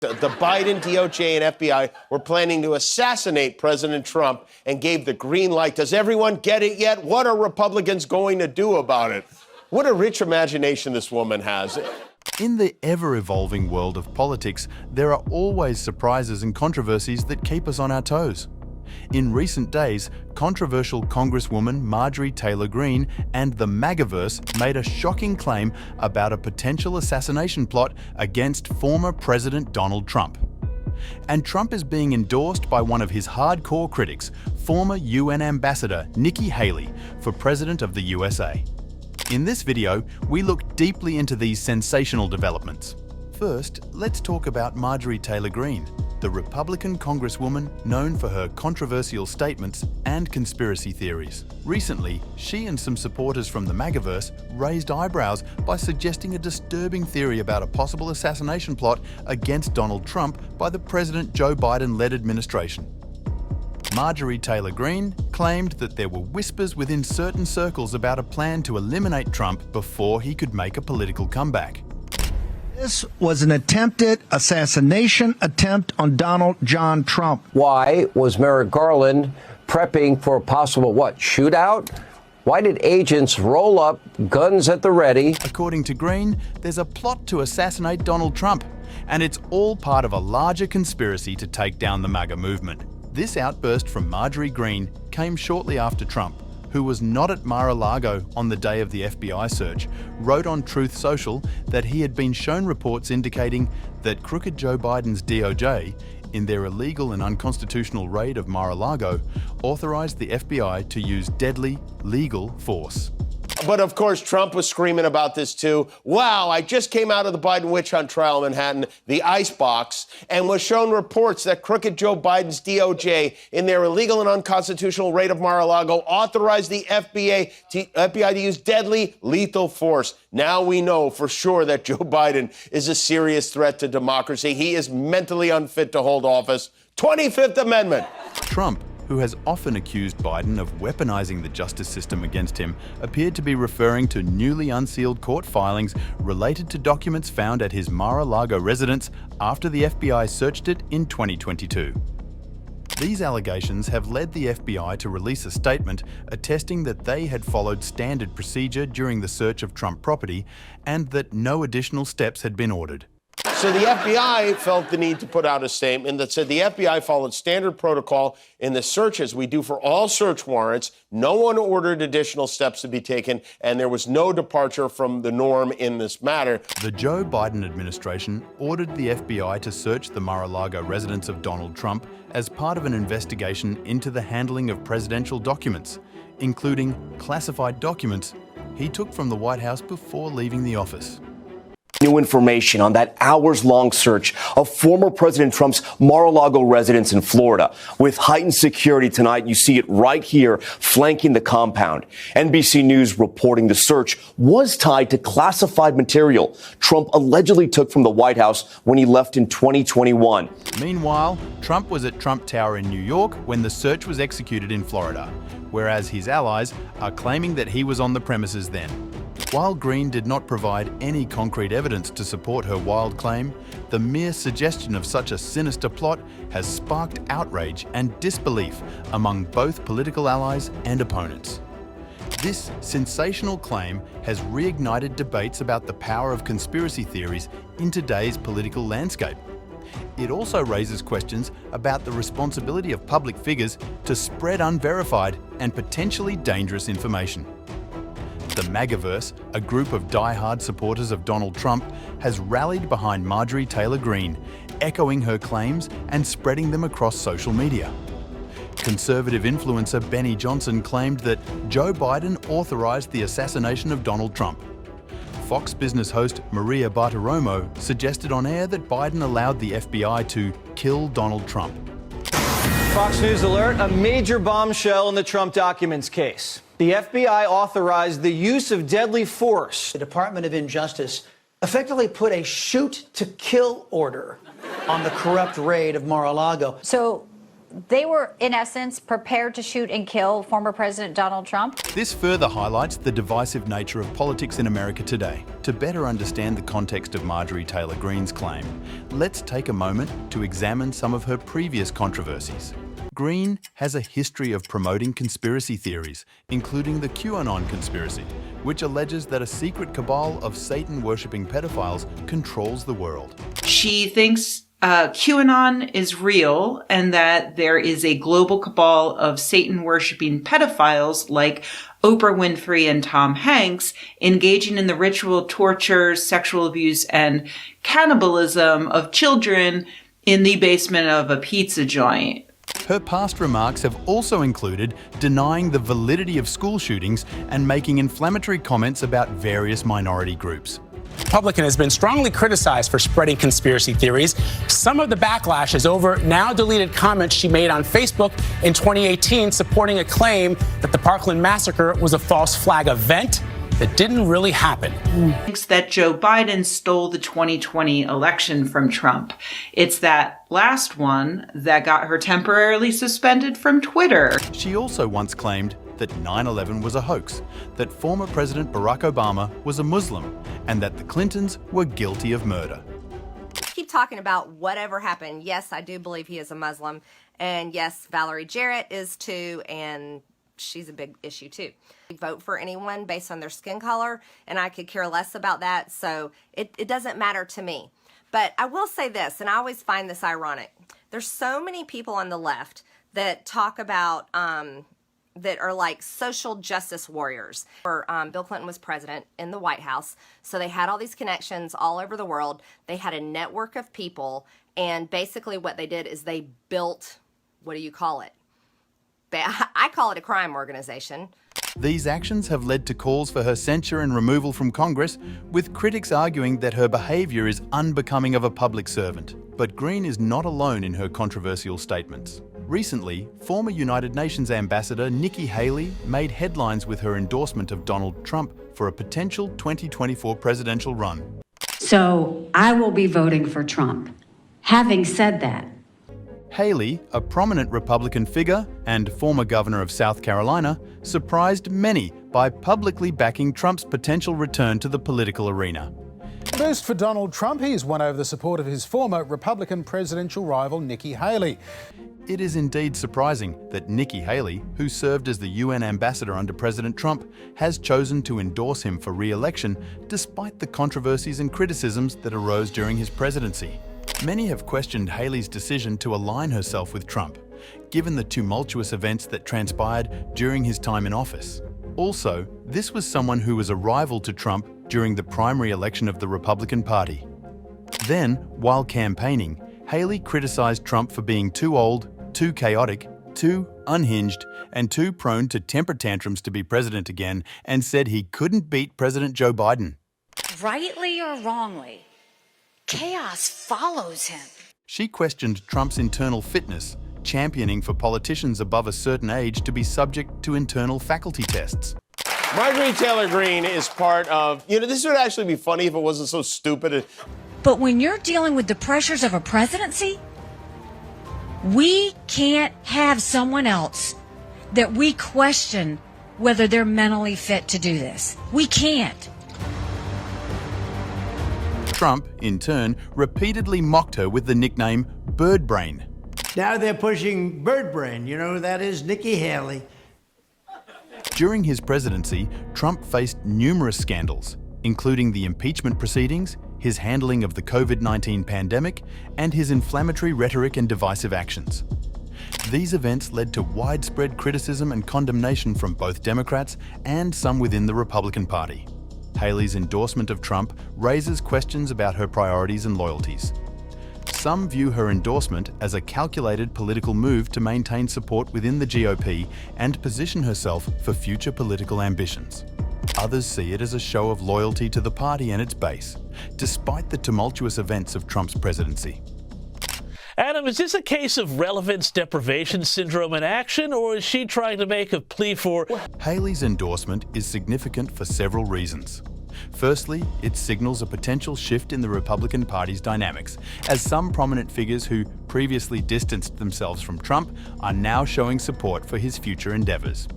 The Biden, DOJ, and FBI were planning to assassinate President Trump and gave the green light. Does everyone get it yet? What are Republicans going to do about it? What a rich imagination this woman has. In the ever-evolving world of politics, there are always surprises and controversies that keep us on our toes. In recent days, controversial Congresswoman Marjorie Taylor Greene and the MAGAverse made a shocking claim about a potential assassination plot against former President Donald Trump. And Trump is being endorsed by one of his hardcore critics, former UN Ambassador Nikki Haley, for President of the USA. In this video, we look deeply into these sensational developments. First, let's talk about Marjorie Taylor Greene, the Republican Congresswoman known for her controversial statements and conspiracy theories. Recently, she and some supporters from the MAGAverse raised eyebrows by suggesting a disturbing theory about a possible assassination plot against Donald Trump by the President Joe Biden-led administration. Marjorie Taylor Greene claimed that there were whispers within certain circles about a plan to eliminate Trump before he could make a political comeback. This was an attempted assassination attempt on Donald John Trump. Why was Merrick Garland prepping for a possible, shootout? Why did agents roll up, guns at the ready? According to Greene, there's a plot to assassinate Donald Trump, and it's all part of a larger conspiracy to take down the MAGA movement. This outburst from Marjorie Greene came shortly after Trump, who was not at Mar-a-Lago on the day of the FBI search, wrote on Truth Social that he had been shown reports indicating that crooked Joe Biden's DOJ, in their illegal and unconstitutional raid of Mar-a-Lago, authorized the FBI to use deadly, legal force. But of course, Trump was screaming about this too. Wow, I just came out of the Biden witch hunt trial in Manhattan, the icebox, and was shown reports that crooked Joe Biden's DOJ, in their illegal and unconstitutional raid of Mar-a-Lago, authorized the FBI to use deadly, lethal force. Now we know for sure that Joe Biden is a serious threat to democracy. He is mentally unfit to hold office. 25th Amendment. Trump, who has often accused Biden of weaponizing the justice system against him, appeared to be referring to newly unsealed court filings related to documents found at his Mar-a-Lago residence after the FBI searched it in 2022. These allegations have led the FBI to release a statement attesting that they had followed standard procedure during the search of Trump property and that no additional steps had been ordered. So the FBI felt the need to put out a statement that said the FBI followed standard protocol in the searches we do for all search warrants. No one ordered additional steps to be taken, and there was no departure from the norm in this matter. The Joe Biden administration ordered the FBI to search the Mar-a-Lago residence of Donald Trump as part of an investigation into the handling of presidential documents, including classified documents he took from the White House before leaving the office. New information on that hours-long search of former President Trump's Mar-a-Lago residence in Florida. With heightened security tonight, you see it right here flanking the compound. NBC News reporting the search was tied to classified material Trump allegedly took from the White House when he left in 2021. Meanwhile, Trump was at Trump Tower in New York when the search was executed in Florida, whereas his allies are claiming that he was on the premises then. While Greene did not provide any concrete evidence to support her wild claim, the mere suggestion of such a sinister plot has sparked outrage and disbelief among both political allies and opponents. This sensational claim has reignited debates about the power of conspiracy theories in today's political landscape. It also raises questions about the responsibility of public figures to spread unverified and potentially dangerous information. The MAGAverse, a group of die-hard supporters of Donald Trump, has rallied behind Marjorie Taylor Greene, echoing her claims and spreading them across social media. Conservative influencer Benny Johnson claimed that Joe Biden authorized the assassination of Donald Trump. Fox Business host Maria Bartiromo suggested on air that Biden allowed the FBI to kill Donald Trump. Fox News alert, a major bombshell in the Trump documents case. The FBI authorized the use of deadly force. The Department of Justice effectively put a shoot-to-kill order on the corrupt raid of Mar-a-Lago. So they were, in essence, prepared to shoot and kill former President Donald Trump. This further highlights the divisive nature of politics in America today. To better understand the context of Marjorie Taylor Greene's claim, let's take a moment to examine some of her previous controversies. Greene has a history of promoting conspiracy theories, including the QAnon conspiracy, which alleges that a secret cabal of Satan-worshipping pedophiles controls the world. She thinks QAnon is real and that there is a global cabal of Satan-worshipping pedophiles like Oprah Winfrey and Tom Hanks engaging in the ritual torture, sexual abuse, and cannibalism of children in the basement of a pizza joint. Her past remarks have also included denying the validity of school shootings and making inflammatory comments about various minority groups. Republican has been strongly criticized for spreading conspiracy theories. Some of the backlash is over now deleted comments she made on Facebook in 2018 supporting a claim that the Parkland massacre was a false flag event that didn't really happen. Thinks that Joe Biden stole the 2020 election from Trump. It's that last one that got her temporarily suspended from Twitter. She also once claimed that 9/11 was a hoax, that former President Barack Obama was a Muslim, and that the Clintons were guilty of murder. Keep talking about whatever happened. Yes, I do believe he is a Muslim. And yes, Valerie Jarrett is too, and she's a big issue too. Vote for anyone based on their skin color, and I could care less about that, so it doesn't matter to me. But I will say this, and I always find this ironic. There's so many people on the left that talk about, that are like social justice warriors. Bill Clinton was president in the White House, so they had all these connections all over the world. They had a network of people, and basically what they did is they built, what do you call it? I call it a crime organization. These actions have led to calls for her censure and removal from Congress, with critics arguing that her behaviour is unbecoming of a public servant. But Greene is not alone in her controversial statements. Recently, former United Nations Ambassador Nikki Haley made headlines with her endorsement of Donald Trump for a potential 2024 presidential run. So I will be voting for Trump. Having said that, Haley, a prominent Republican figure and former governor of South Carolina, surprised many by publicly backing Trump's potential return to the political arena. Boost for Donald Trump. He's won over the support of his former Republican presidential rival Nikki Haley. It is indeed surprising that Nikki Haley, who served as the UN Ambassador under President Trump, has chosen to endorse him for re-election despite the controversies and criticisms that arose during his presidency. Many have questioned Haley's decision to align herself with Trump, given the tumultuous events that transpired during his time in office. Also, this was someone who was a rival to Trump during the primary election of the Republican Party. Then, while campaigning, Haley criticized Trump for being too old, too chaotic, too unhinged, and too prone to temper tantrums to be president again, and said he couldn't beat President Joe Biden. Rightly or wrongly, chaos follows him. She questioned Trump's internal fitness, championing for politicians above a certain age to be subject to internal faculty tests. Marjorie Taylor Greene is part of, this would actually be funny if it wasn't so stupid. But when you're dealing with the pressures of a presidency, we can't have someone else that we question whether they're mentally fit to do this. We can't. Trump, in turn, repeatedly mocked her with the nickname Bird Brain. Now they're pushing Bird Brain. You know who that is? Nikki Haley. During his presidency, Trump faced numerous scandals, including the impeachment proceedings, his handling of the COVID-19 pandemic, and his inflammatory rhetoric and divisive actions. These events led to widespread criticism and condemnation from both Democrats and some within the Republican Party. Haley's endorsement of Trump raises questions about her priorities and loyalties. Some view her endorsement as a calculated political move to maintain support within the GOP and position herself for future political ambitions. Others see it as a show of loyalty to the party and its base, despite the tumultuous events of Trump's presidency. Adam, is this a case of relevance deprivation syndrome in action, or is she trying to make a plea for... Haley's endorsement is significant for several reasons. Firstly, it signals a potential shift in the Republican Party's dynamics, as some prominent figures who previously distanced themselves from Trump are now showing support for his future endeavors.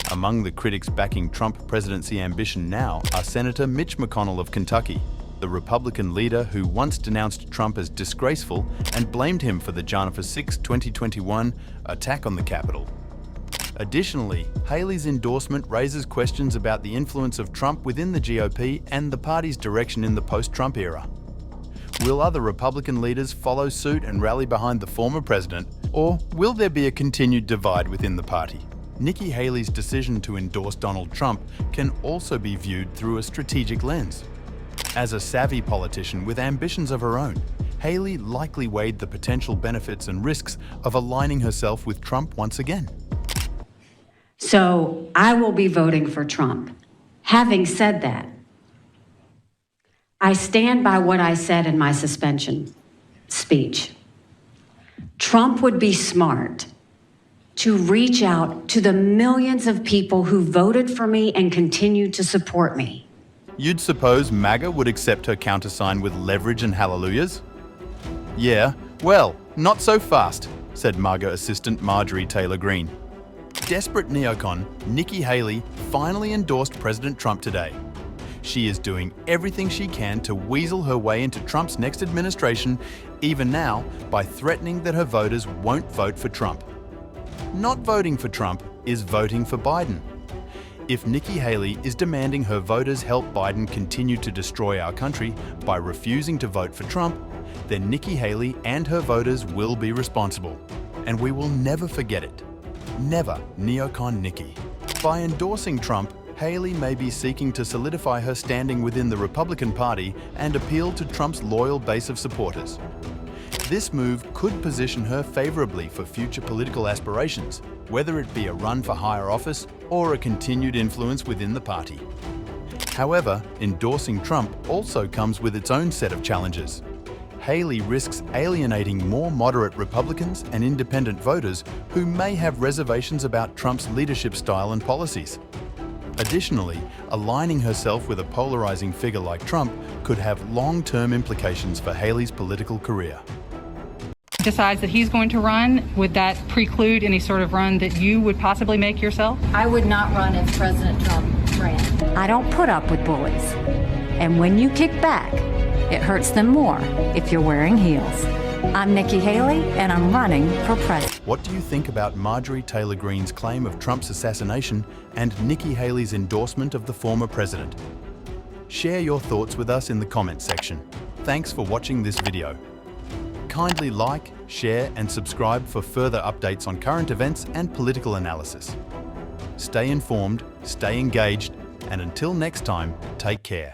Among the critics backing Trump presidency ambition now are Senator Mitch McConnell of Kentucky, the Republican leader who once denounced Trump as disgraceful and blamed him for the January 6, 2021 attack on the Capitol. Additionally, Haley's endorsement raises questions about the influence of Trump within the GOP and the party's direction in the post-Trump era. Will other Republican leaders follow suit and rally behind the former president, or will there be a continued divide within the party? Nikki Haley's decision to endorse Donald Trump can also be viewed through a strategic lens. As a savvy politician with ambitions of her own, Haley likely weighed the potential benefits and risks of aligning herself with Trump once again. So I will be voting for Trump. Having said that, I stand by what I said in my suspension speech. Trump would be smart to reach out to the millions of people who voted for me and continue to support me. You'd suppose MAGA would accept her countersign with leverage and hallelujahs? Yeah, well, not so fast, said MAGA assistant Marjorie Taylor Greene. Desperate neocon Nikki Haley finally endorsed President Trump today. She is doing everything she can to weasel her way into Trump's next administration, even now by threatening that her voters won't vote for Trump. Not voting for Trump is voting for Biden. If Nikki Haley is demanding her voters help Biden continue to destroy our country by refusing to vote for Trump, then Nikki Haley and her voters will be responsible. And we will never forget it. Never, neocon Nikki. By endorsing Trump, Haley may be seeking to solidify her standing within the Republican Party and appeal to Trump's loyal base of supporters. This move could position her favorably for future political aspirations, whether it be a run for higher office or a continued influence within the party. However, endorsing Trump also comes with its own set of challenges. Haley risks alienating more moderate Republicans and independent voters who may have reservations about Trump's leadership style and policies. Additionally, aligning herself with a polarizing figure like Trump could have long-term implications for Haley's political career. Decides that he's going to run, would that preclude any sort of run that you would possibly make yourself? I would not run if President Trump ran. I don't put up with bullies. And when you kick back, it hurts them more if you're wearing heels. I'm Nikki Haley, and I'm running for president. What do you think about Marjorie Taylor Greene's claim of Trump's assassination and Nikki Haley's endorsement of the former president? Share your thoughts with us in the comments section. Thanks for watching this video. Kindly like, share, and subscribe for further updates on current events and political analysis. Stay informed, stay engaged, and until next time, take care.